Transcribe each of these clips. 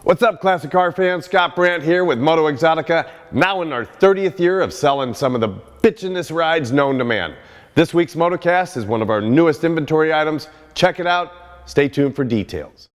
What's up, classic car fans? Scott Brandt here with MotoeXotica, now in our 30th year of selling some of the bitchinest rides known to man. This week's Motocast is one of our newest inventory items. Check it out. Stay tuned for details.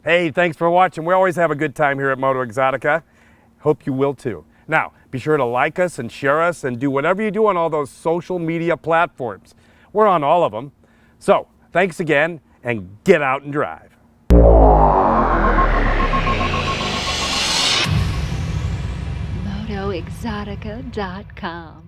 Hey, thanks for watching. We always have a good time here at MotoeXotica. Hope you will too. Now, be sure to like us and share us and do whatever you do on all those social media platforms. We're on all of them. So, thanks again and get out and drive. MotoeXotica.com